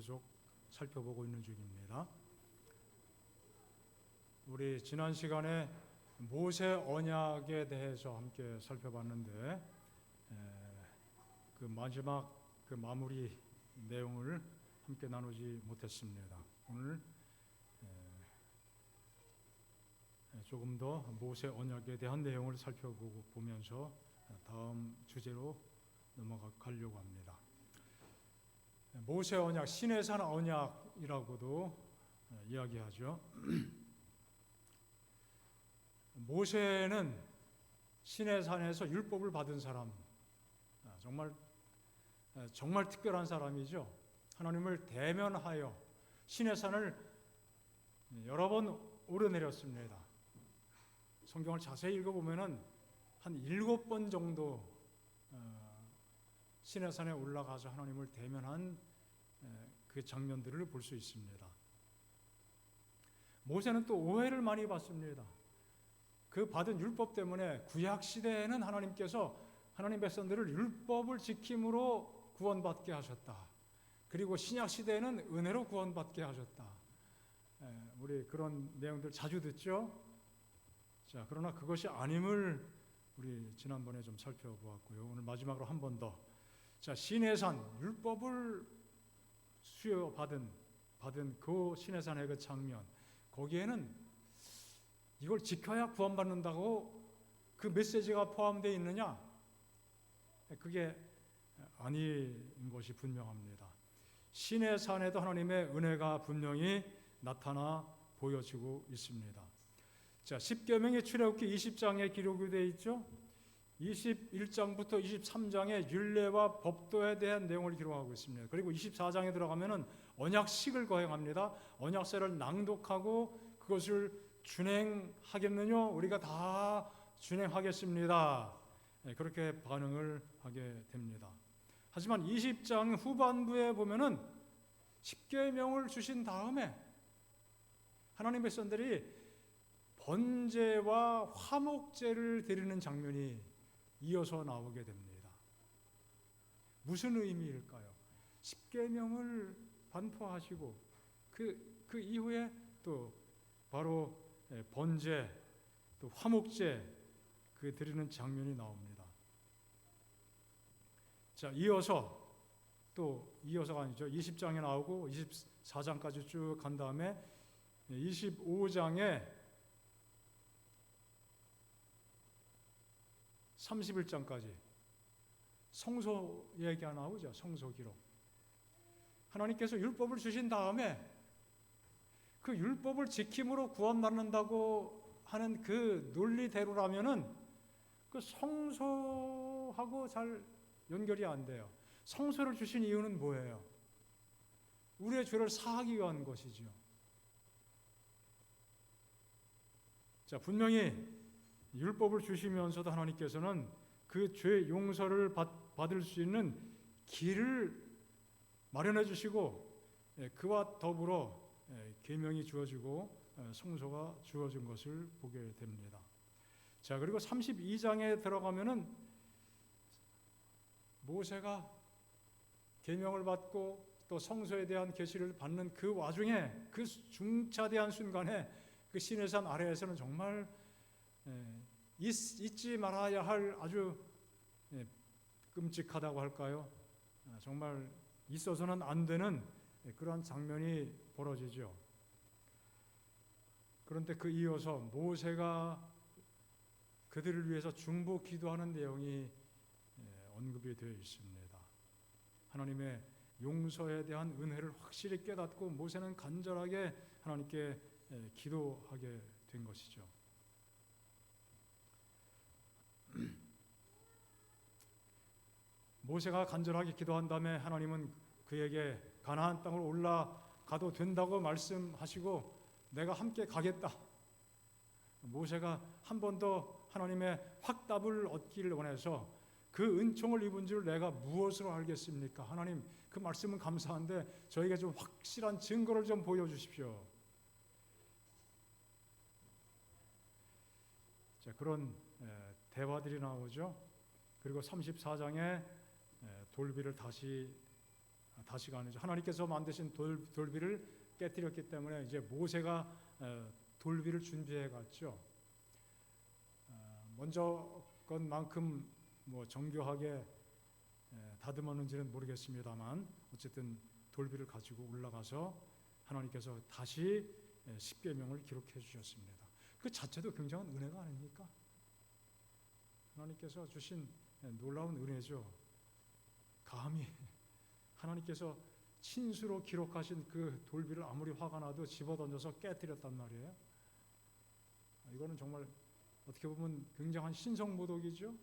계속 살펴보고 있는 중입니다. 우리 지난 시간에 모세 언약에 대해서 함께 살펴봤는데 그 마지막 그 마무리 내용을 함께 나누지 못했습니다. 오늘 조금 더 모세 언약에 대한 내용을 살펴보면서 다음 주제로 넘어가려고 합니다. 모세 언약, 시내산 언약이라고도 이야기하죠. 모세는 시내산에서 율법을 받은 사람, 정말 특별한 사람이죠. 하나님을 대면하여 시내산을 여러 번 오르내렸습니다. 성경을 자세히 읽어보면은 한 7번 정도 시내산에 올라가서 하나님을 대면한 그 장면들을 볼 수 있습니다. 모세는 또 오해를 많이 받습니다. 그 받은 율법 때문에 구약 시대에는 하나님께서 하나님 백성들을 율법을 지킴으로 구원받게 하셨다. 그리고 신약 시대에는 은혜로 구원받게 하셨다. 우리 그런 내용들 자주 듣죠. 자, 그러나 그것이 아님을 우리 지난번에 좀 살펴보았고요. 오늘 마지막으로 한 번 더. 자, 시내산 율법을 받은 그 시내산의 그 장면, 거기에는 이걸 지켜야 구원받는다고 그 메시지가 포함되어 있느냐? 그게 아닌 것이 분명합니다. 시내산에도 하나님의 은혜가 분명히 나타나 보여지고 있습니다. 자, 십계명의 출애굽기 20장에 기록이 되어 있죠. 21장부터 23장에 율례와 법도에 대한 내용을 기록하고 있습니다. 그리고 24장에 들어가면은 언약식을 거행합니다. 언약서를 낭독하고 그것을 준행하겠느냐? 우리가 다 준행하겠습니다. 그렇게 반응을 하게 됩니다. 하지만 20장 후반부에 보면은 십계명을 주신 다음에 하나님 백성들이 번제와 화목제를 드리는 장면이 이어서 나오게 됩니다. 무슨 의미일까요? 십계명을 반포하시고 그 이후에 또 바로 번제 또 화목제 그 드리는 장면이 나옵니다. 자, 이어서가 아니죠. 20장에 나오고 24장까지 쭉 간 다음에 25장에 31장까지 성소 얘기가 나오죠. 성소 기록. 하나님께서 율법을 주신 다음에 그 율법을 지킴으로 구원받는다고 하는 그 논리대로라면은 그 성소하고 잘 연결이 안 돼요. 성소를 주신 이유는 뭐예요? 우리의 죄를 사하기 위한 것이죠. 자, 분명히 율법을 주시면서도 하나님께서는 그 죄 용서를 받을 수 있는 길을 마련해 주시고 그와 더불어 계명이 주어지고 성소가 주어진 것을 보게 됩니다. 자, 그리고 32장에 들어가면은 모세가 계명을 받고 또 성소에 대한 계시를 받는 그 와중에 그 중차대한 순간에 그 시내산 아래에서는 정말 잊지 말아야 할 아주 끔찍하다고 할까요? 정말 있어서는 안 되는 그러한 장면이 벌어지죠. 그런데 그 이어서 모세가 그들을 위해서 중보 기도하는 내용이 언급이 되어 있습니다. 하나님의 용서에 대한 은혜를 확실히 깨닫고 모세는 간절하게 하나님께 기도하게 된 것이죠. 모세가 간절하게 기도한 다음에 하나님은 그에게 가나안 땅으로 올라가도 된다고 말씀하시고 내가 함께 가겠다. 모세가 한 번 더 하나님의 확답을 얻기를 원해서 그 은총을 입은 줄 내가 무엇으로 알겠습니까? 하나님, 그 말씀은 감사한데 저에게 좀 확실한 증거를 좀 보여주십시오. 자, 그런 대화들이 나오죠. 그리고 34장에 돌비를 다시 다시가 아니죠. 하나님께서 만드신 돌비를 깨뜨렸기 때문에 이제 모세가 돌비를 준비해 갔죠. 먼저 것만큼 뭐 정교하게 다듬었는지는 모르겠습니다만 어쨌든 돌비를 가지고 올라가서 하나님께서 다시 십계명을 기록해 주셨습니다. 그 자체도 굉장한 은혜가 아닙니까? 하나님께서 주신 놀라운 은혜죠. 감히 하나님께서 친수로 기록하신 그 돌비를 아무리 화가 나도 집어던져서 깨뜨렸단 말이에요. 이거는 정말 어떻게 보면 굉장한 신성모독이죠.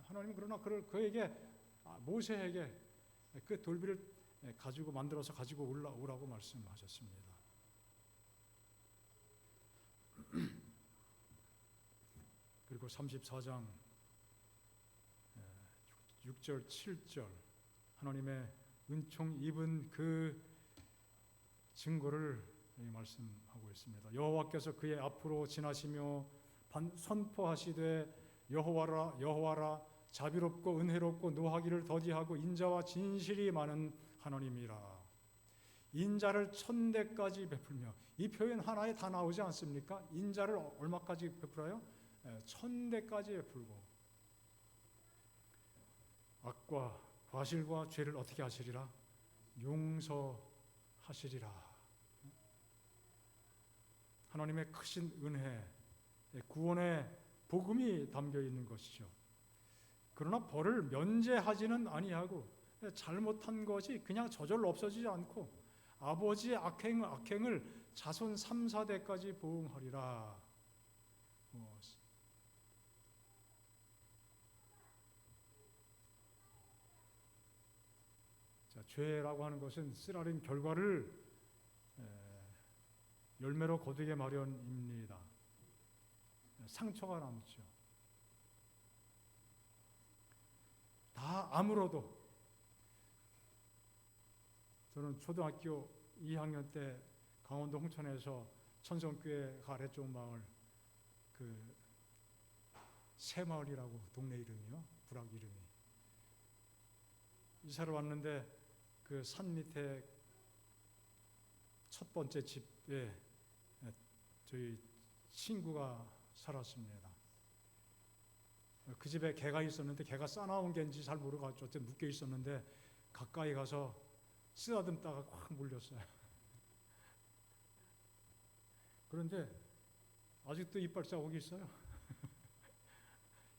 하나님은 그러나 그에게 모세에게 그 돌비를 가지고 만들어서 가지고 올라오라고 말씀하셨습니다. 그리고 34장 6절 7절 하나님의 은총 입은 그 증거를 말씀하고 있습니다. 여호와께서 그의 앞으로 지나시며 선포하시되 여호와라 여호와라 자비롭고 은혜롭고 노하기를 더디하고 인자와 진실이 많은 하나님이라. 인자를 1000대까지 베풀며, 이 표현 하나에 다 나오지 않습니까? 인자를 얼마까지 베풀어요? 1000대까지 베풀고 악과 과실과 죄를 어떻게 하시리라? 용서하시리라. 하나님의 크신 은혜, 구원의 복음이 담겨 있는 것이죠. 그러나 벌을 면제하지는 아니하고 잘못한 것이 그냥 저절로 없어지지 않고 아버지의 악행을 자손 3, 4대까지 보응하리라. 죄라고 하는 것은 쓰라린 결과를 열매로 거두게 마련입니다. 상처가 남죠. 다 아무로도. 저는 초등학교 2학년 때 강원도 홍천에서 천성교회 아래쪽 마을 그 새마을이라고 동네 이름이요, 부락 이름이. 이사를 왔는데 그 산 밑에 첫 번째 집에 저희 친구가 살았습니다. 그 집에 개가 있었는데 개가 싸나운 개인지 잘 모르겠죠. 어쨌든 묶여 있었는데 가까이 가서 쓰다듬다가 꽉 물렸어요. 그런데 아직도 이빨 자국이 있어요.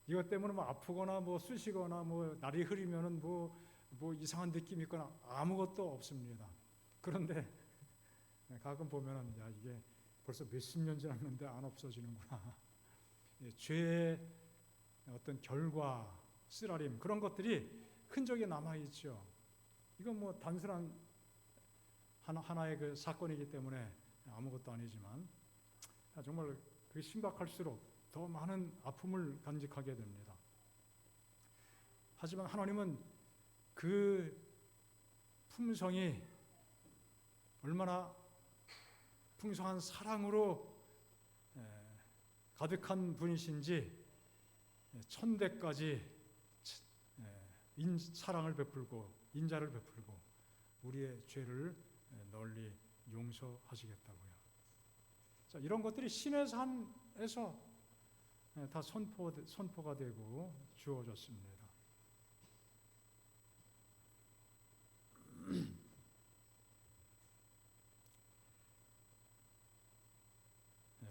이것 때문에 뭐 아프거나 뭐 쑤시거나 뭐 날이 흐리면은 뭐 이상한 느낌이 있거나 아무것도 없습니다. 그런데 가끔 보면은 야, 이게 벌써 몇십 년 지났는데 안 없어지는구나. 죄의 어떤 결과, 쓰라림, 그런 것들이 흔적이 남아있죠. 이건 뭐 단순한 하나의 그 사건이기 때문에 아무것도 아니지만 정말 그게 심각할수록 더 많은 아픔을 간직하게 됩니다. 하지만 하나님은 그 품성이 얼마나 풍성한 사랑으로 가득한 분이신지 1000대까지 사랑을 베풀고 인자를 베풀고 우리의 죄를 널리 용서하시겠다고요. 자, 이런 것들이 신의 산에서 다 선포가 되고 주어졌습니다.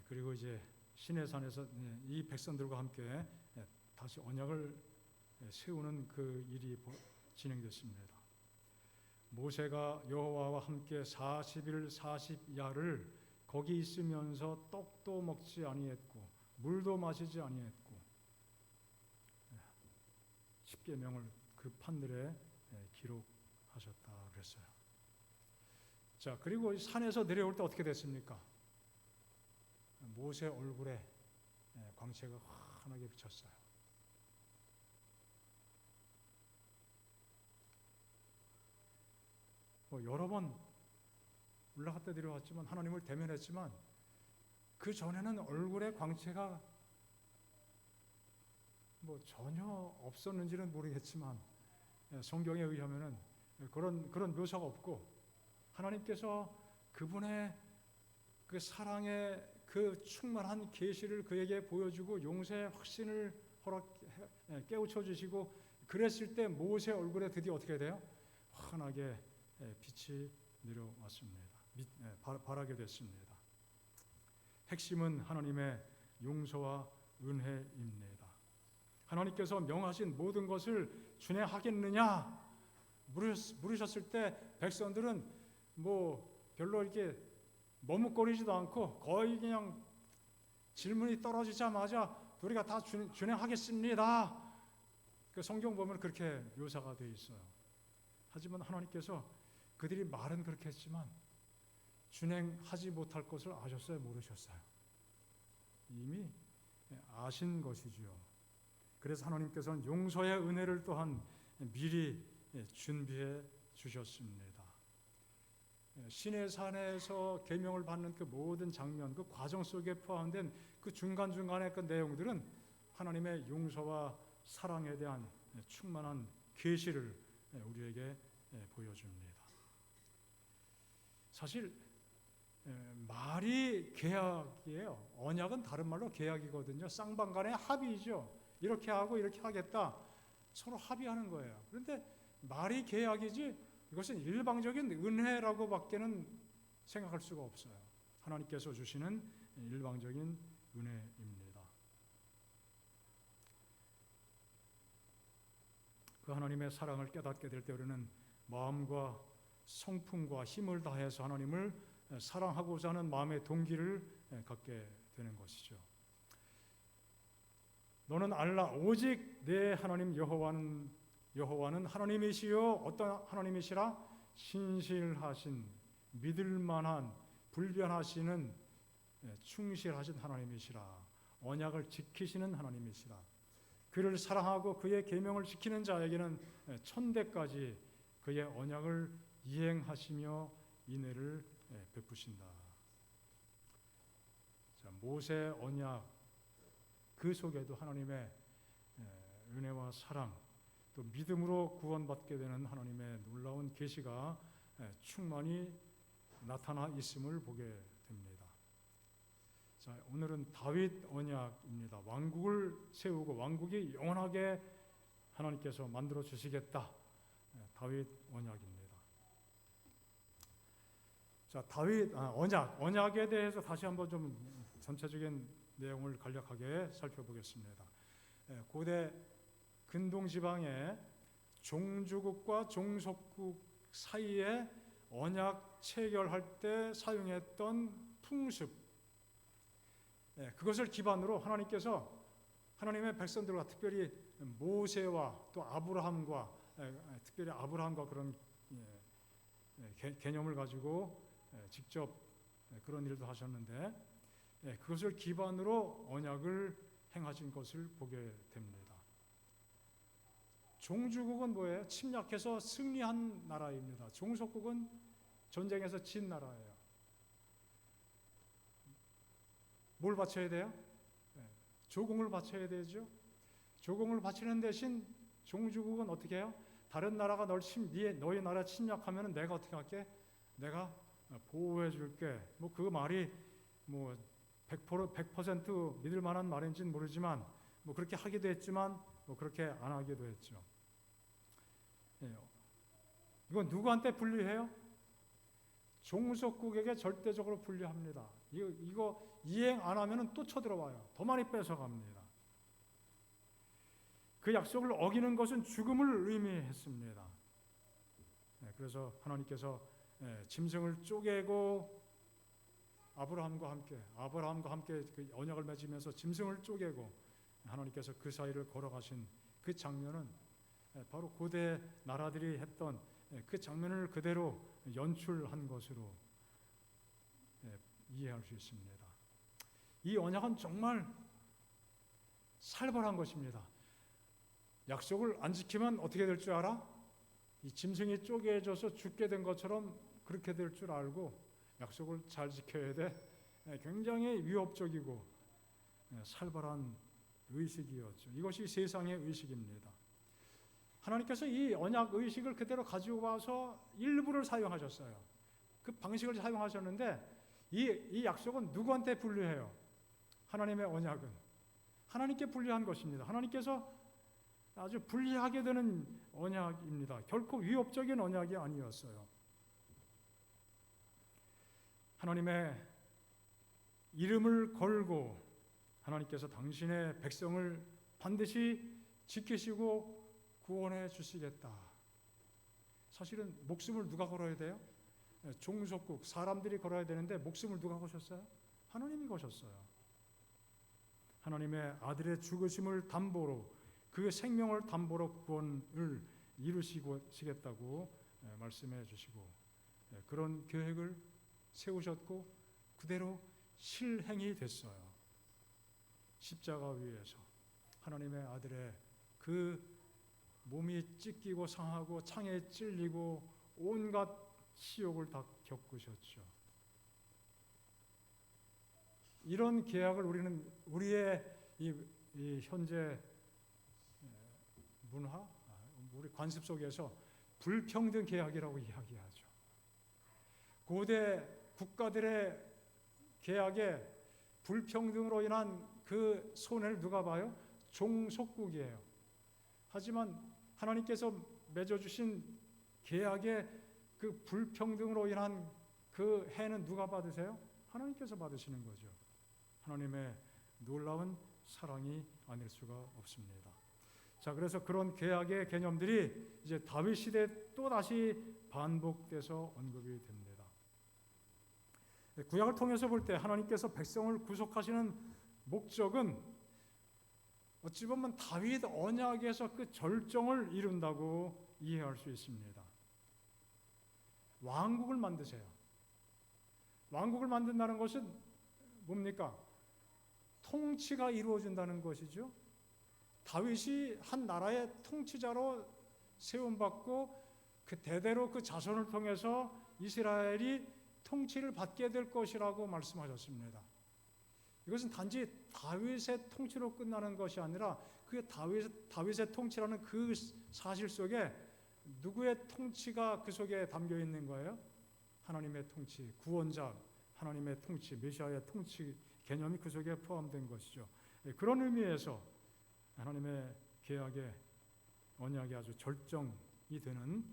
그리고 이제 신의 산에서 이 백성들과 함께 다시 언약을 세우는 그 일이 진행됐습니다. 모세가 여호와와 함께 40일 40야를 거기 있으면서 떡도 먹지 아니했고 물도 마시지 아니했고 십계명을 그 판들에 기록하셨다 그랬어요. 자, 그리고 산에서 내려올 때 어떻게 됐습니까? 모세 얼굴에 광채가 환하게 비쳤어요. 여러 번 올라갔다 내려왔지만 하나님을 대면했지만 그 전에는 얼굴에 광채가 전혀 없었는지는 모르겠지만 성경에 의하면은 그런 묘사가 없고 하나님께서 그분의 그 사랑의 그 충만한 계시를 그에게 보여주고 용서의 확신을 깨우쳐 주시고 그랬을 때 모세 얼굴에 드디어 어떻게 돼요? 환하게 빛이 내려왔습니다. 바라게 됐습니다. 핵심은 하나님의 용서와 은혜입니다. 하나님께서 명하신 모든 것을 준행하겠느냐 물으셨을 때 백성들은 별로 이렇게 머뭇거리지도 않고 거의 그냥 질문이 떨어지자마자 우리가 다 준행하겠습니다. 그 성경 보면 그렇게 묘사가 되어 있어요. 하지만 하나님께서 그들이 말은 그렇게 했지만 준행하지 못할 것을 아셨어요? 모르셨어요? 이미 아신 것이지요. 그래서 하나님께서는 용서의 은혜를 또한 미리 준비해 주셨습니다. 시내산에서 계명을 받는 그 모든 장면, 그 과정 속에 포함된 그 중간중간의 그 내용들은 하나님의 용서와 사랑에 대한 충만한 계시를 우리에게 보여줍니다. 사실 말이 계약이에요. 언약은 다른 말로 계약이거든요. 쌍방간의 합의죠. 이렇게 하고 이렇게 하겠다. 서로 합의하는 거예요. 그런데 말이 계약이지 이것은 일방적인 은혜라고밖에는 생각할 수가 없어요. 하나님께서 주시는 일방적인 은혜입니다. 그 하나님의 사랑을 깨닫게 될 때 우리는 마음과 성품과 힘을 다해서 하나님을 사랑하고자 하는 마음의 동기를 갖게 되는 것이죠. 너는 알라 오직 내 하나님 여호와는 하나님이시요 어떤 하나님이시라 신실하신 믿을만한 불변하시는 충실하신 하나님이시라 언약을 지키시는 하나님이시라 그를 사랑하고 그의 계명을 지키는 자에게는 천대까지 그의 언약을 이행하시며 인애를 베푸신다. 자, 모세 언약 그 속에도 하나님의 은혜와 사랑 또 믿음으로 구원받게 되는 하나님의 놀라운 계시가 충만히 나타나 있음을 보게 됩니다. 자, 오늘은 다윗 언약입니다. 왕국을 세우고 왕국이 영원하게 하나님께서 만들어 주시겠다. 다윗 언약입니다. 자, 다윗 언약에 대해서 다시 한번 좀 전체적인 내용을 간략하게 살펴보겠습니다. 고대 근동 지방의 종주국과 종속국 사이에 언약 체결할 때 사용했던 풍습, 그것을 기반으로 하나님께서 하나님의 백성들과 특별히 모세와 또 아브라함과 특별히 아브라함과 그런 개념을 가지고 직접 그런 일도 하셨는데 그것을 기반으로 언약을 행하신 것을 보게 됩니다. 종주국은 뭐예요? 침략해서 승리한 나라입니다. 종속국은 전쟁에서 진 나라예요. 뭘 바쳐야 돼요? 조공을 바쳐야 되죠. 조공을 바치는 대신 종주국은 어떻게 해요? 다른 나라가 너희 나라 침략하면 내가 어떻게 할게? 내가 보호해 줄게. 그 말이 100% 믿을 만한 말인지는 모르지만 그렇게 하기도 했지만 그렇게 안 하기도 했죠. 이건 누구한테 불리해요? 종속국에게 절대적으로 불리합니다. 이거 이행 안 하면 또 쳐들어와요. 더 많이 뺏어갑니다. 그 약속을 어기는 것은 죽음을 의미했습니다. 그래서 하나님께서 짐승을 쪼개고 아브라함과 함께 그 언약을 맺으면서 짐승을 쪼개고 하나님께서 그 사이를 걸어가신 그 장면은 바로 고대 나라들이 했던 그 장면을 그대로 연출한 것으로 이해할 수 있습니다. 이 언약은 정말 살벌한 것입니다. 약속을 안 지키면 어떻게 될 줄 알아? 이 짐승이 쪼개져서 죽게 된 것처럼 그렇게 될 줄 알고 약속을 잘 지켜야 돼. 굉장히 위협적이고 살벌한 의식이었죠. 이것이 세상의 의식입니다. 하나님께서 이 언약 의식을 그대로 가지고 와서 일부를 사용하셨어요. 그 방식을 사용하셨는데 이 약속은 누구한테 불리해요? 하나님의 언약은 하나님께 불리한 것입니다. 하나님께서 아주 불리하게 되는 언약입니다. 결코 위협적인 언약이 아니었어요. 하나님의 이름을 걸고 하나님께서 당신의 백성을 반드시 지키시고 구원해 주시겠다. 사실은 목숨을 누가 걸어야 돼요? 종속국 사람들이 걸어야 되는데 목숨을 누가 거셨어요? 하나님이 거셨어요. 하나님의 아들의 죽으심을 담보로 그 생명을 담보로 구원을 이루시겠다고 말씀해 주시고 그런 계획을 세우셨고 그대로 실행이 됐어요. 십자가 위에서 하나님의 아들의 그 몸이 찢기고 상하고 창에 찔리고 온갖 시욕을 다 겪으셨죠. 이런 계약을 우리는 우리의 이 현재 문화, 우리 관습 속에서 불평등 계약이라고 이야기하죠. 고대 국가들의 계약에 불평등으로 인한 그 손해를 누가 봐요? 종속국이에요. 하지만 하나님께서 맺어주신 계약의 그 불평등으로 인한 그 해는 누가 받으세요? 하나님께서 받으시는 거죠. 하나님의 놀라운 사랑이 아닐 수가 없습니다. 자, 그래서 그런 계약의 개념들이 이제 다윗 시대에 또 다시 반복돼서 언급이 됩니다. 구약을 통해서 볼 때 하나님께서 백성을 구속하시는 목적은 어찌 보면 다윗 언약에서 그 절정을 이룬다고 이해할 수 있습니다. 왕국을 만드세요. 왕국을 만든다는 것은 뭡니까? 통치가 이루어진다는 것이죠. 다윗이 한 나라의 통치자로 세움받고 그 대대로 그 자손을 통해서 이스라엘이 통치를 받게 될 것이라고 말씀하셨습니다. 이것은 단지 다윗의 통치로 끝나는 것이 아니라 그 다윗의 통치라는 그 사실 속에 누구의 통치가 그 속에 담겨 있는 거예요? 하나님의 통치, 구원자, 하나님의 통치, 메시아의 통치 개념이 그 속에 포함된 것이죠. 그런 의미에서 하나님의 계약의 언약이 아주 절정이 되는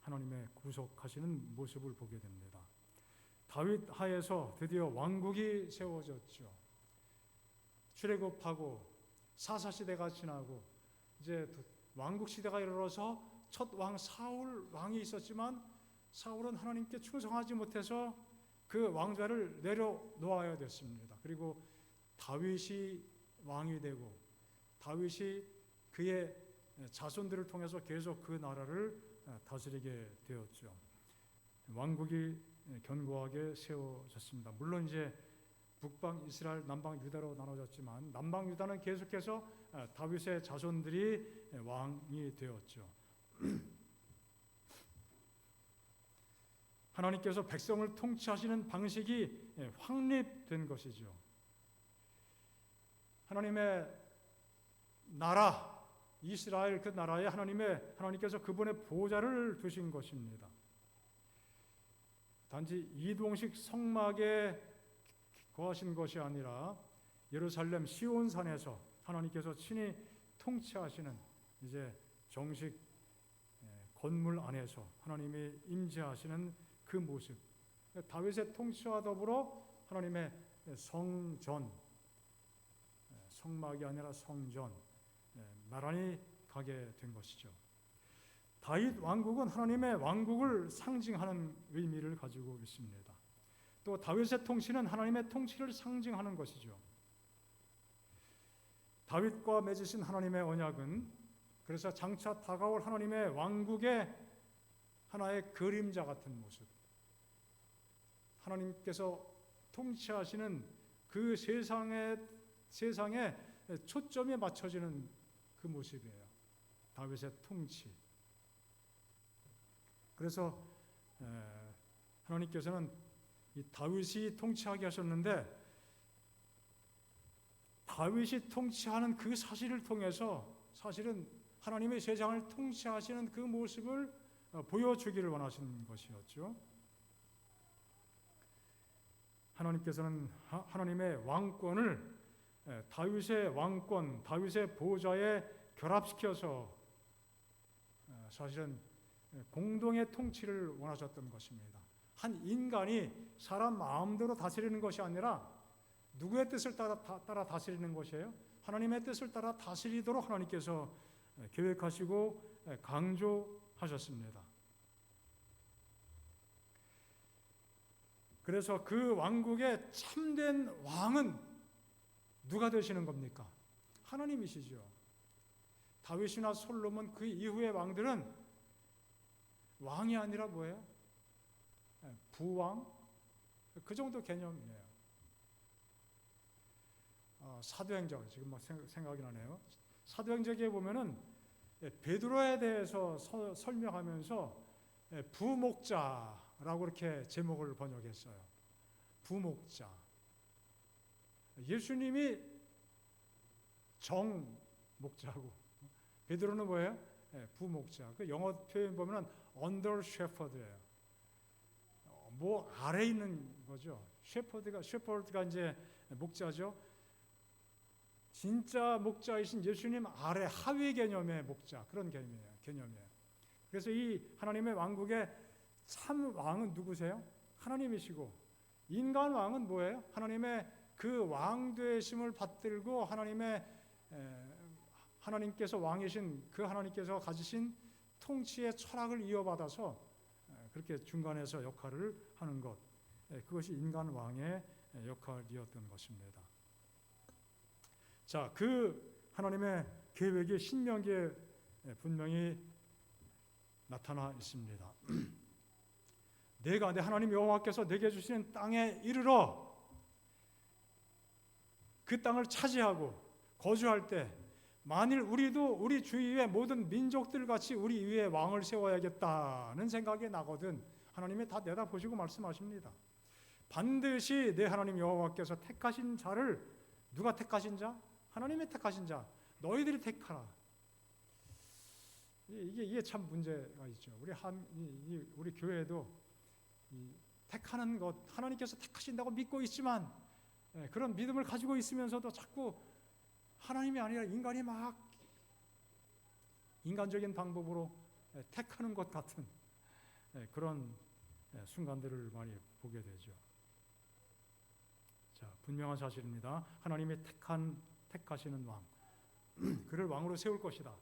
하나님의 구속하시는 모습을 보게 됩니다. 다윗 하에서 드디어 왕국이 세워졌죠. 출애굽하고 사사시대가 지나고 이제 왕국 시대가 이르러서 첫 왕 사울 왕이 있었지만 사울은 하나님께 충성하지 못해서 그 왕좌를 내려놓아야 됐습니다. 그리고 다윗이 왕이 되고 다윗이 그의 자손들을 통해서 계속 그 나라를 다스리게 되었죠. 왕국이 견고하게 세워졌습니다. 물론 이제 북방 이스라엘, 남방 유다로 나눠졌지만 남방 유다는 계속해서 다윗의 자손들이 왕이 되었죠. 하나님께서 백성을 통치하시는 방식이 확립된 것이죠. 하나님의 나라, 이스라엘 그 나라에 하나님께서 그분의 보좌를 두신 것입니다. 단지 이동식 성막에 거하신 것이 아니라 예루살렘 시온산에서 하나님께서 친히 통치하시는 이제 정식 건물 안에서 하나님이 임재하시는 그 모습, 다윗의 통치와 더불어 하나님의 성전, 성막이 아니라 성전, 나란히 가게 된 것이죠. 다윗 왕국은 하나님의 왕국을 상징하는 의미를 가지고 있습니다. 또 다윗의 통치는 하나님의 통치를 상징하는 것이죠. 다윗과 맺으신 하나님의 언약은 그래서 장차 다가올 하나님의 왕국의 하나의 그림자 같은 모습, 하나님께서 통치하시는 그 세상에 초점이 맞춰지는 그 모습이에요. 다윗의 통치. 그래서 하나님께서는 이 다윗이 통치하게 하셨는데 다윗이 통치하는 그 사실을 통해서 사실은 하나님의 세상을 통치하시는 그 모습을 보여주기를 원하시는 것이었죠. 하나님께서는 하나님의 왕권을 다윗의 왕권, 다윗의 보좌에 결합시켜서 사실은 공동의 통치를 원하셨던 것입니다. 한 인간이 사람 마음대로 다스리는 것이 아니라 누구의 뜻을 따라 다스리는 것이에요? 하나님의 뜻을 따라 다스리도록 하나님께서 계획하시고 강조하셨습니다. 그래서 그 왕국의 참된 왕은 누가 되시는 겁니까? 하나님이시죠. 다윗이나 솔로몬 그 이후의 왕들은 왕이 아니라 뭐예요? 부왕? 그 정도 개념이에요. 사도행전 지금 막 생각이 나네요. 사도행전에 보면은 베드로에 대해서 설명하면서 부목자라고 이렇게 제목을 번역했어요. 부목자. 예수님이 정목자고 베드로는 뭐예요? 부목자. 그 영어 표현 보면은 under shepherd예요. 뭐 아래 있는 거죠. 셰퍼드가 이제 목자죠. 진짜 목자이신 예수님 아래 하위 개념의 목자 그런 개념이에요. 그래서 이 하나님의 왕국의 참 왕은 누구세요? 하나님이시고 인간 왕은 뭐예요? 하나님의 그 왕 되심을 받들고 하나님께서 왕이신 그 하나님께서 가지신 통치의 철학을 이어받아서 그렇게 중간에서 역할을 하는 것, 그것이 인간 왕의 역할이었던 것입니다. 자, 그 하나님의 계획이 신명기에 분명히 나타나 있습니다. 내가 내 하나님 여호와께서 내게 주시는 땅에 이르러 그 땅을 차지하고 거주할 때 만일 우리도 우리 주위의 모든 민족들 같이 우리 위에 왕을 세워야겠다는 생각이 나거든 하나님이 다 내다보시고 말씀하십니다. 반드시 내 하나님 여호와께서 택하신 자를 누가 택하신 자? 하나님이 택하신 자 너희들이 택하라. 이게 참 문제가 있죠. 우리 교회도 택하는 것 하나님께서 택하신다고 믿고 있지만 그런 믿음을 가지고 있으면서도 자꾸 하나님이 아니라 인간이 막 인간적인 방법으로 택하는 것 같은 그런 순간들을 많이 보게 되죠. 자, 분명한 사실입니다. 하나님이 택하시는 왕, 그를 왕으로 세울 것이다.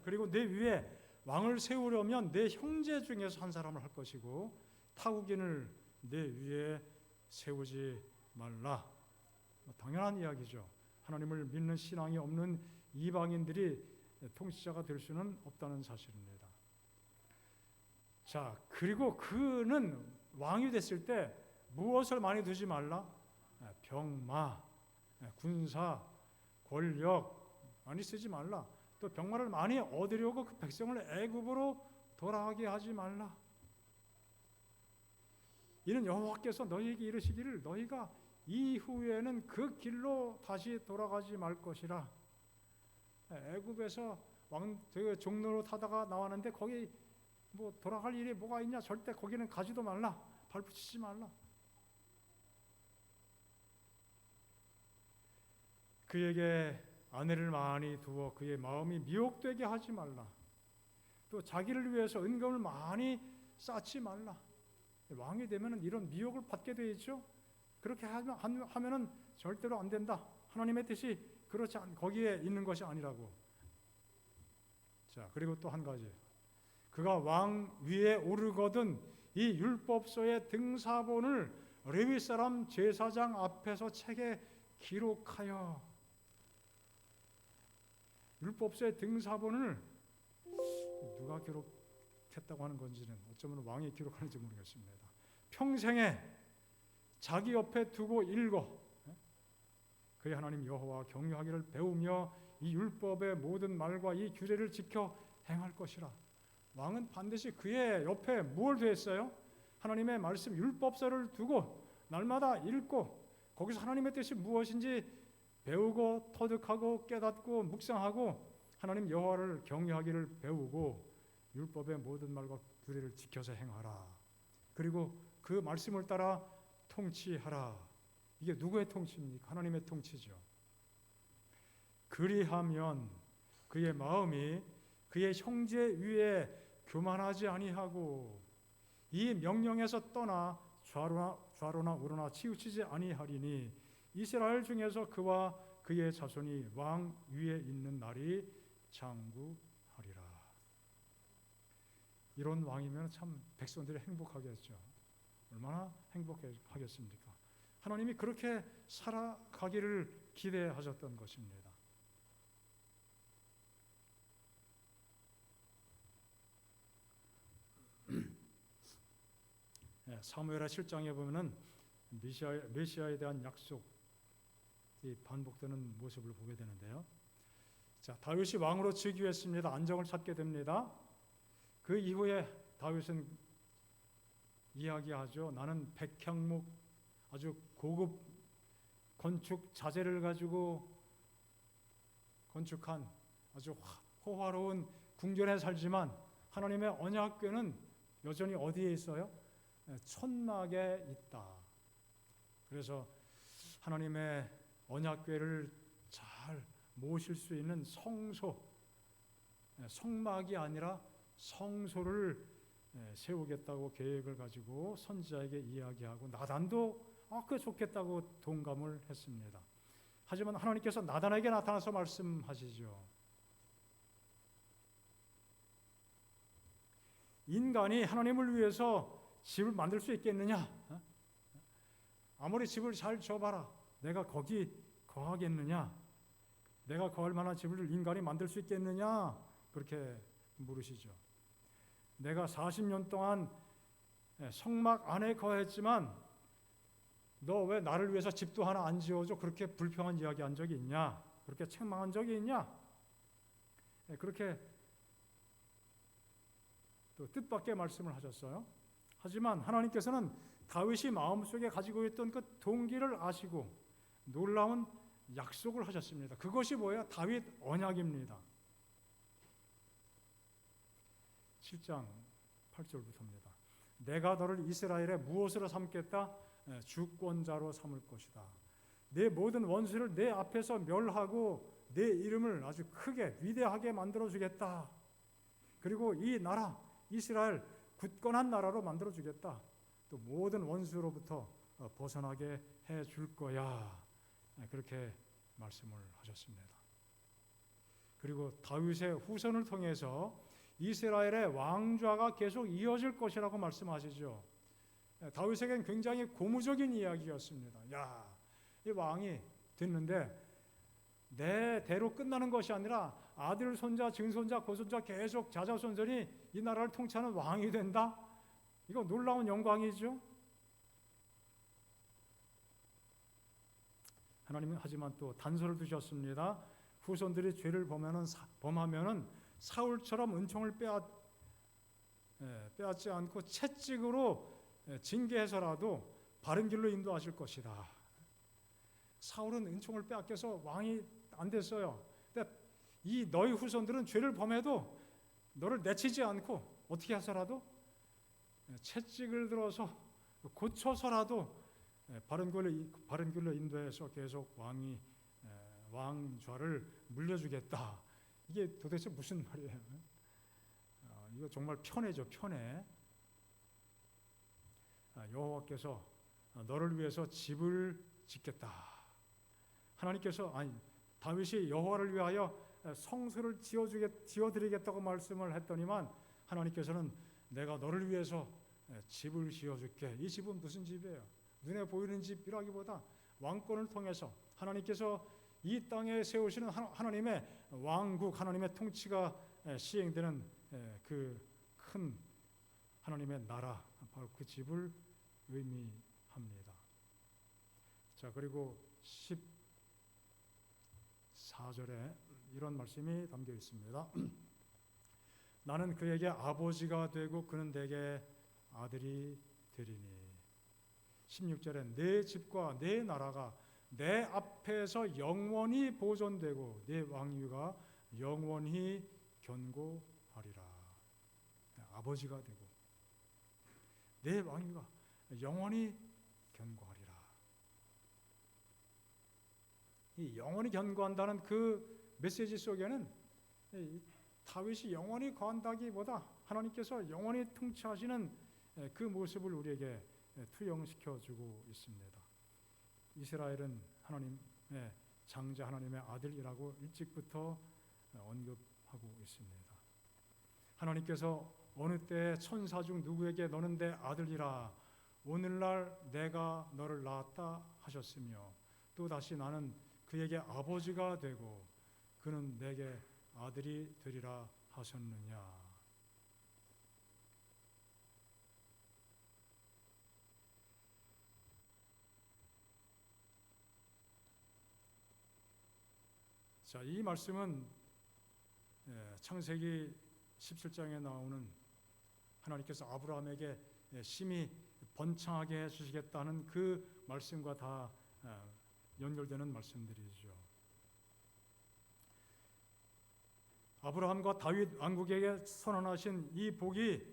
그리고 내 위에 왕을 세우려면 내 형제 중에서 한 사람을 할 것이고 타국인을 내 위에 세우지 말라. 당연한 이야기죠. 하나님을 믿는 신앙이 없는 이방인들이 통치자가 될 수는 없다는 사실입니다. 자, 그리고 그는 왕이 됐을 때 무엇을 많이 두지 말라? 병마, 군사, 권력 많이 쓰지 말라. 또 병마를 많이 얻으려고 그 백성을 애굽으로 돌아가게 하지 말라. 이는 여호와께서 너희에게 이르시기를 너희가 이후에는 그 길로 다시 돌아가지 말 것이라. 애굽에서 종로로 타다가 나왔는데 거기 뭐 돌아갈 일이 뭐가 있냐? 절대 거기는 가지도 말라. 발붙이지 말라. 그에게 아내를 많이 두어 그의 마음이 미혹되게 하지 말라. 또 자기를 위해서 은금을 많이 쌓지 말라. 왕이 되면은 이런 미혹을 받게 되죠. 그렇게 하면은 절대로 안 된다. 하나님의 뜻이 그렇지 거기에 있는 것이 아니라고. 자, 그리고 또 한 가지. 그가 왕 위에 오르거든 이 율법서의 등사본을 레위 사람 제사장 앞에서 책에 기록하여. 율법서의 등사본을 누가 기록했다고 하는 건지는 어쩌면 왕이 기록하는지 모르겠습니다. 평생에 자기 옆에 두고 읽어 그의 하나님 여호와 경유하기를 배우며 이 율법의 모든 말과 이 규례를 지켜 행할 것이라. 왕은 반드시 그의 옆에 뭘 두었어요? 하나님의 말씀 율법서를 두고 날마다 읽고 거기서 하나님의 뜻이 무엇인지 배우고 터득하고 깨닫고 묵상하고 하나님 여호와를 경외하기를 배우고 율법의 모든 말과 규례를 지켜서 행하라. 그리고 그 말씀을 따라 통치하라. 이게 누구의 통치입니까? 하나님의 통치죠. 그리하면 그의 마음이 그의 형제 위에 교만하지 아니하고 이 명령에서 떠나 좌로나 우로나 치우치지 아니하리니 이스라엘 중에서 그와 그의 자손이 왕 위에 있는 날이 장구하리라. 이런 왕이면 참 백성들이 행복하겠죠. 얼마나 행복하겠습니까? 하나님이 그렇게 살아가기를 기대하셨던 것입니다. 사무엘하 7장에 보면은 메시아에 대한 약속이 반복되는 모습을 보게 되는데요. 자, 다윗이 왕으로 즉위했습니다. 안정을 찾게 됩니다. 그 이후에 다윗은 이야기하죠. 나는 백향목 아주 고급 건축 자재를 가지고 건축한 아주 호화로운 궁전에 살지만 하나님의 언약궤는 여전히 어디에 있어요? 천막에 있다. 그래서 하나님의 언약궤를 잘 모실 수 있는 성소, 성막이 아니라 성소를 세우겠다고 계획을 가지고 선지자에게 이야기하고 나단도 그 좋겠다고 동감을 했습니다. 하지만 하나님께서 나단에게 나타나서 말씀하시죠. 인간이 하나님을 위해서 집을 만들 수 있겠느냐? 아무리 집을 잘 지어봐라. 내가 거기 거하겠느냐? 내가 거할 만한 집을 인간이 만들 수 있겠느냐? 그렇게 물으시죠. 내가 40년 동안 성막 안에 거했지만 너 왜 나를 위해서 집도 하나 안 지어줘? 그렇게 불평한 이야기 한 적이 있냐? 그렇게 책망한 적이 있냐? 그렇게 또 뜻밖의 말씀을 하셨어요. 하지만 하나님께서는 다윗이 마음속에 가지고 있던 그 동기를 아시고 놀라운 약속을 하셨습니다. 그것이 뭐예요? 다윗 언약입니다. 7장 8절부터입니다. 내가 너를 이스라엘의 무엇으로 삼겠다? 주권자로 삼을 것이다. 내 모든 원수를 내 앞에서 멸하고 내 이름을 아주 크게 위대하게 만들어주겠다. 그리고 이 나라 이스라엘 굳건한 나라로 만들어주겠다. 또 모든 원수로부터 벗어나게 해줄 거야. 그렇게 말씀을 하셨습니다. 그리고 다윗의 후손을 통해서 이스라엘의 왕좌가 계속 이어질 것이라고 말씀하시죠. 다윗에겐 굉장히 고무적인 이야기였습니다. 야, 이 왕이 됐는데 내 대로 끝나는 것이 아니라 아들, 손자, 증손자, 고손자 계속 자자손손이 이 나라를 통치하는 왕이 된다? 이거 놀라운 영광이죠. 하나님은 하지만 또 단서를 두셨습니다. 후손들이 죄를 범하면은 사울처럼 은총을 빼앗지 않고 채찍으로 징계해서라도 바른 길로 인도하실 것이다. 사울은 은총을 빼앗겨서 왕이 안 됐어요. 근데 이 너희 후손들은 죄를 범해도 너를 내치지 않고 어떻게 해서라도 채찍을 들어서 고쳐서라도 바른 길로 인도해서 계속 왕좌를 물려주겠다. 이게 도대체 무슨 말이에요? 이거 정말 편애죠, 편애. 여호와께서 너를 위해서 집을 짓겠다. 하나님께서 다윗이 여호와를 위하여 성소를 지어드리겠다고 말씀을 했더니만 하나님께서는 내가 너를 위해서 집을 지어줄게. 이 집은 무슨 집이에요? 눈에 보이는 집이라기보다 왕권을 통해서 하나님께서 이 땅에 세우시는 하나님의 왕국, 하나님의 통치가 시행되는 그 큰 하나님의 나라, 바로 그 집을 의미합니다. 자, 그리고 14절에 이런 말씀이 담겨 있습니다. 나는 그에게 아버지가 되고 그는 내게 아들이 되리니. 16절에 내 집과 내 나라가 내 앞에서 영원히 보존되고 내 왕위가 영원히 견고하리라. 아버지가 되고 내 왕위가 영원히 견고하리라. 이 영원히 견고한다는 그 메시지 속에는 다윗이 영원히 거한다기보다 하나님께서 영원히 통치하시는 그 모습을 우리에게 투영시켜 주고 있습니다. 이스라엘은 하나님의 장자, 하나님의 아들이라고 일찍부터 언급하고 있습니다. 하나님께서 어느 때 천사 중 누구에게 너는 내 아들이라 오늘날 내가 너를 낳았다 하셨으며 또 다시 나는 그에게 아버지가 되고 그는 내게 아들이 되리라 하셨느냐. 자, 이 말씀은 창세기 17장에 나오는 하나님께서 아브라함에게 심히 번창하게 해주시겠다는 그 말씀과 다 연결되는 말씀들이죠. 아브라함과 다윗 왕국에게 선언하신 이 복이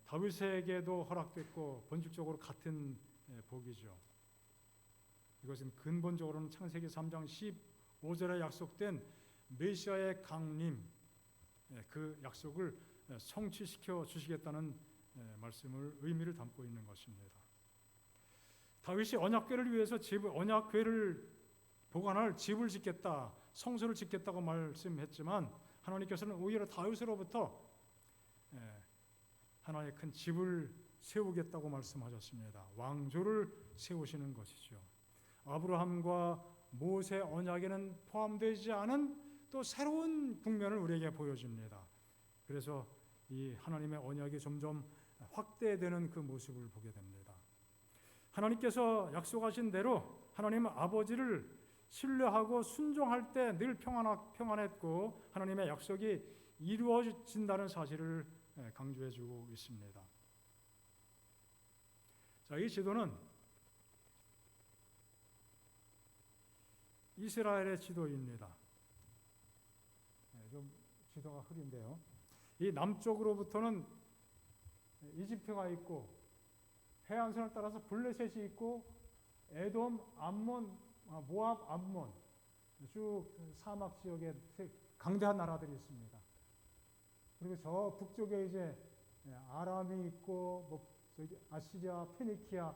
다윗에게도 허락됐고 본질적으로 같은 복이죠. 이것은 근본적으로는 창세기 3장 15절에 약속된 메시아의 강림, 그 약속을 성취시켜 주시겠다는 말씀을 의미를 담고 있는 것입니다. 다윗이 언약궤를 위해서 언약궤를 보관할 집을 짓겠다, 성소를 짓겠다고 말씀했지만 하나님께서는 오히려 다윗으로부터 하나의 큰 집을 세우겠다고 말씀하셨습니다. 왕조를 세우시는 것이죠. 아브라함과 모세 언약에는 포함되지 않은 또 새로운 국면을 우리에게 보여줍니다. 그래서 이 하나님의 언약이 점점 확대되는 그 모습을 보게 됩니다. 하나님께서 약속하신 대로 하나님은 아버지를 신뢰하고 순종할 때 늘 평안했고 하나님의 약속이 이루어진다는 사실을 강조해주고 있습니다. 자, 이 지도는 이스라엘의 지도입니다. 좀 지도가 흐린데요. 이 남쪽으로부터는 이집트가 있고 해안선을 따라서 블레셋이 있고 에돔, 암몬, 모압, 암몬 쭉 사막 지역에 강대한 나라들이 있습니다. 그리고 저 북쪽에 이제 아람이 있고 뭐 저기 아시리아, 페니키아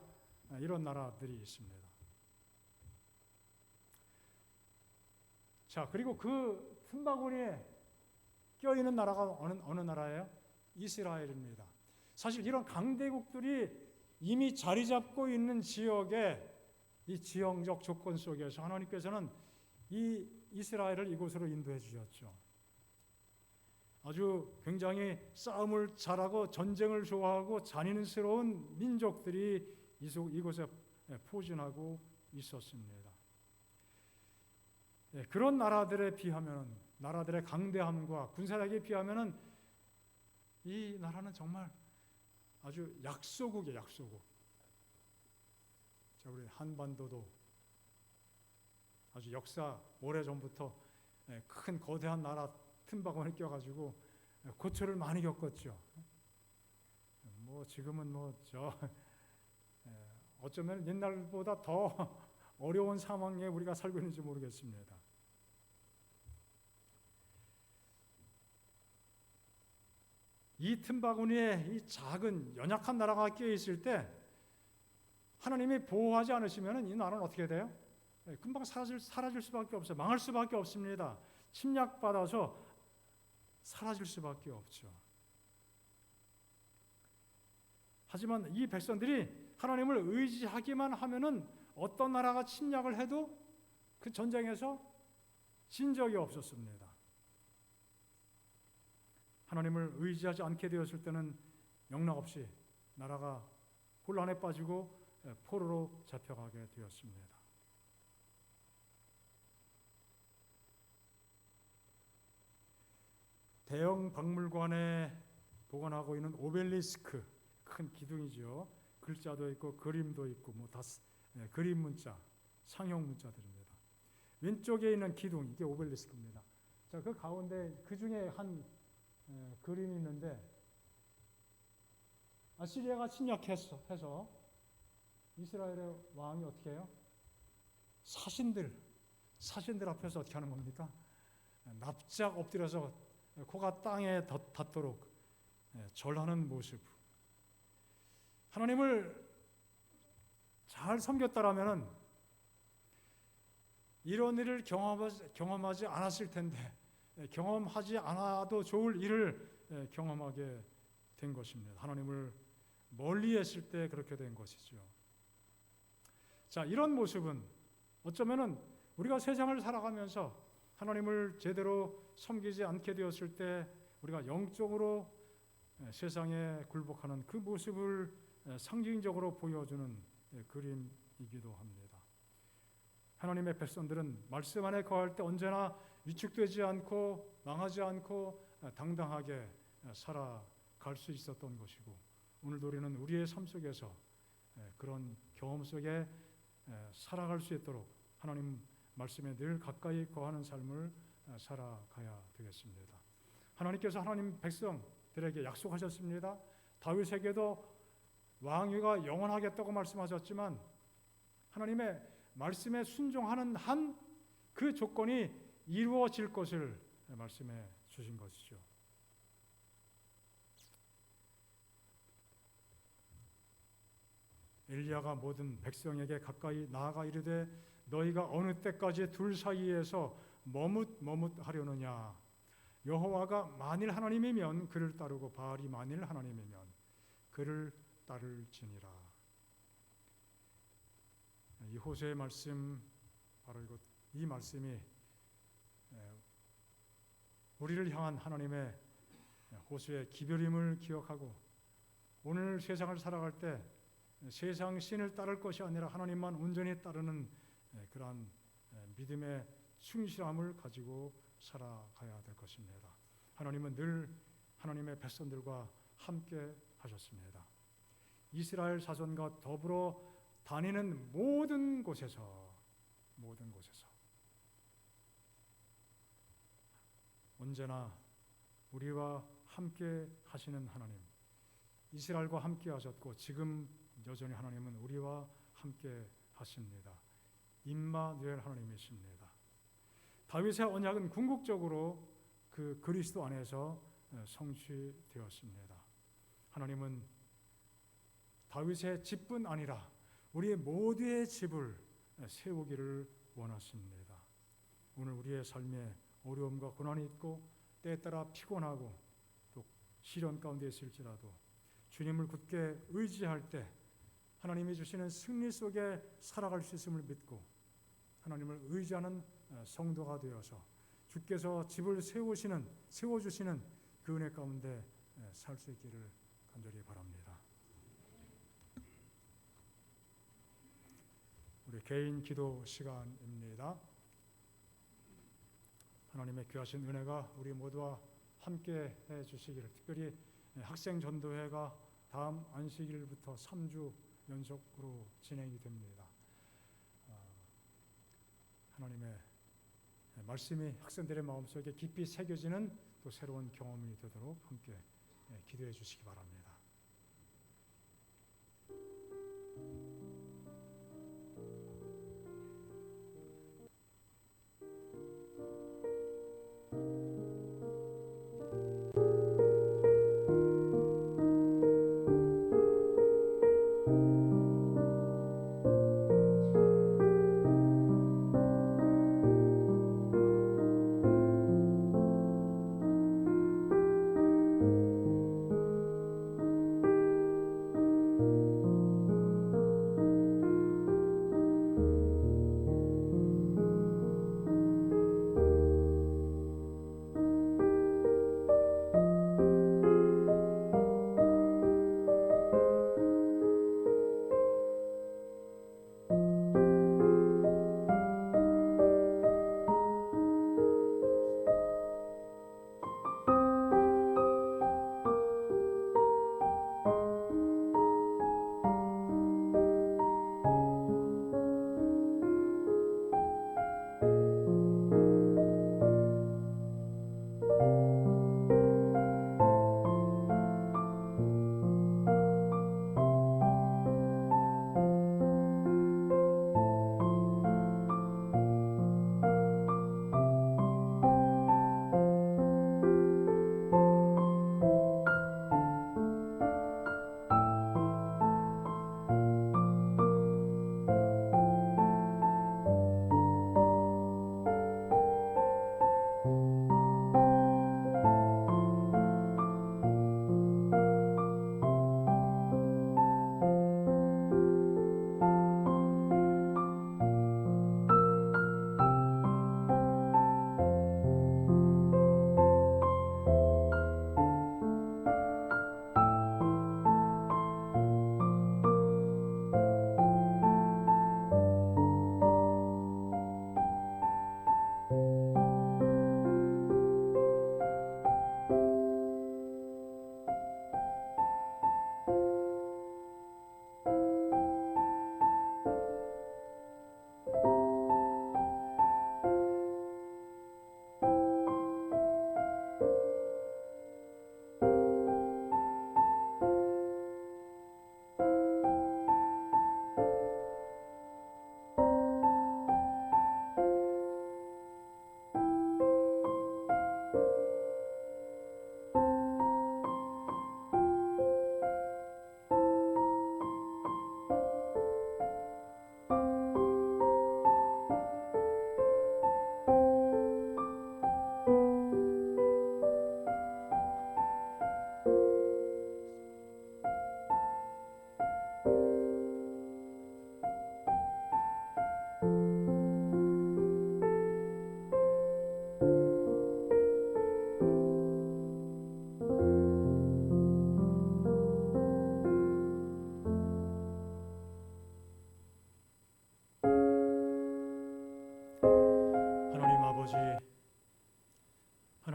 이런 나라들이 있습니다. 자, 그리고 그 틈바구니에 껴있는 나라가 어느 나라예요? 이스라엘입니다. 사실 이런 강대국들이 이미 자리 잡고 있는 지역에 이 지형적 조건 속에서 하나님께서는 이 이스라엘을 이곳으로 인도해 주셨죠. 아주 굉장히 싸움을 잘하고 전쟁을 좋아하고 잔인스러운 민족들이 이곳에 포진하고 있었습니다. 그런 나라들에 비하면 나라들의 강대함과 군사력에 비하면 이 나라는 정말 아주 약소국이에요. 약소국. 자, 우리 한반도도 아주 역사 오래전부터 큰 거대한 나라 틈바구니에 껴가지고 고초를 많이 겪었죠. 뭐 지금은 어쩌면 옛날보다 더 어려운 상황에 우리가 살고 있는지 모르겠습니다. 이 틈바구니에 이 작은 연약한 나라가 끼어 있을 때 하나님이 보호하지 않으시면 이 나라는 어떻게 돼요? 금방 사라질 수밖에 없어요. 망할 수밖에 없습니다. 침략받아서 사라질 수밖에 없죠. 하지만 이 백성들이 하나님을 의지하기만 하면은 어떤 나라가 침략을 해도 그 전쟁에서 진 적이 없었습니다. 하나님을 의지하지 않게 되었을 때는 영락없이 나라가 혼란에 빠지고 포로로 잡혀가게 되었습니다. 대형 박물관에 보관하고 있는 오벨리스크, 큰 기둥이죠. 글자도 있고 그림도 있고 그림 문자, 상형 문자들입니다. 왼쪽에 있는 기둥, 이게 오벨리스크입니다. 자, 그 가운데 그 중에 한 그림이 있는데 아시리아가 침략해서 이스라엘의 왕이 어떻게 해요? 사신들 앞에서 어떻게 하는 겁니까? 납작 엎드려서 코가 땅에 닿도록 절하는 모습. 하나님을 잘 섬겼다라면 이런 일을 경험하지 않았을 텐데, 경험하지 않아도 좋을 일을 경험하게 된 것입니다. 하나님을 멀리 했을 때 그렇게 된 것이죠. 자, 이런 모습은 어쩌면은 우리가 세상을 살아가면서 하나님을 제대로 섬기지 않게 되었을 때 우리가 영적으로 세상에 굴복하는 그 모습을 상징적으로 보여주는 그림이기도 합니다. 하나님의 백성들은 말씀 안에 거할 때 언제나 위축되지 않고 망하지 않고 당당하게 살아갈 수 있었던 것이고, 오늘도 우리는 우리의 삶 속에서 그런 경험 속에 살아갈 수 있도록 하나님 말씀에 늘 가까이 거하는 삶을 살아가야 되겠습니다. 하나님께서 하나님 백성들에게 약속하셨습니다. 다윗에게도 왕위가 영원하겠다고 말씀하셨지만 하나님의 말씀에 순종하는 한 그 조건이 이루어질 것을 말씀해 주신 것이죠. 엘리야가 모든 백성에게 가까이 나아가 이르되 너희가 어느 때까지 둘 사이에서 머뭇하려느냐. 여호와가 만일 하나님이면 그를 따르고 바알이 만일 하나님이면 그를 따를지니라. 이 호세의 말씀, 바로 이 말씀이 우리를 향한 하나님의 호세의 기별임을 기억하고 오늘 세상을 살아갈 때 세상 신을 따를 것이 아니라 하나님만 온전히 따르는 그러한 믿음의 충실함을 가지고 살아가야 될 것입니다. 하나님은 늘 하나님의 백성들과 함께 하셨습니다. 이스라엘 자손과 더불어 다니는 모든 곳에서 언제나 우리와 함께 하시는 하나님, 이스라엘과 함께 하셨고 지금 여전히 하나님은 우리와 함께 하십니다. 임마누엘 하나님이십니다. 다윗의 언약은 궁극적으로 그 그리스도 안에서 성취되었습니다. 하나님은 다윗의 집뿐 아니라 우리 모두의 집을 세우기를 원하십니다. 오늘 우리의 삶에 어려움과 고난이 있고 때에 따라 피곤하고 또 시련 가운데 있을지라도 주님을 굳게 의지할 때 하나님이 주시는 승리 속에 살아갈 수 있음을 믿고 하나님을 의지하는 성도가 되어서 주께서 집을 세워주시는 그 은혜 가운데 살 수 있기를 간절히 바랍니다. 우리 개인 기도 시간입니다. 하나님의 귀하신 은혜가 우리 모두와 함께 해주시기를, 특별히 학생 전도회가 다음 안식일부터 3주 연속으로 진행이 됩니다. 하나님의 말씀이 학생들의 마음속에 깊이 새겨지는 또 새로운 경험이 되도록 함께 기도해 주시기 바랍니다.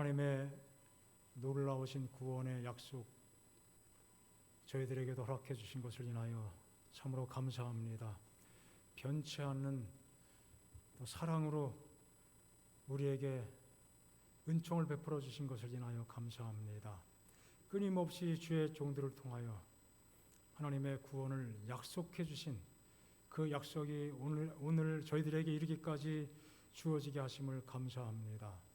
하나님의 놀라우신 구원의 약속 저희들에게도 허락해 주신 것을 인하여 참으로 감사합니다. 변치 않는 또 사랑으로 우리에게 은총을 베풀어 주신 것을 인하여 감사합니다. 끊임없이 주의 종들을 통하여 하나님의 구원을 약속해 주신 그 약속이 오늘 저희들에게 이르기까지 주어지게 하심을 감사합니다.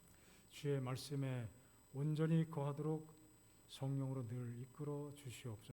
주의 말씀에 온전히 거하도록 성령으로 늘 이끌어 주시옵소서.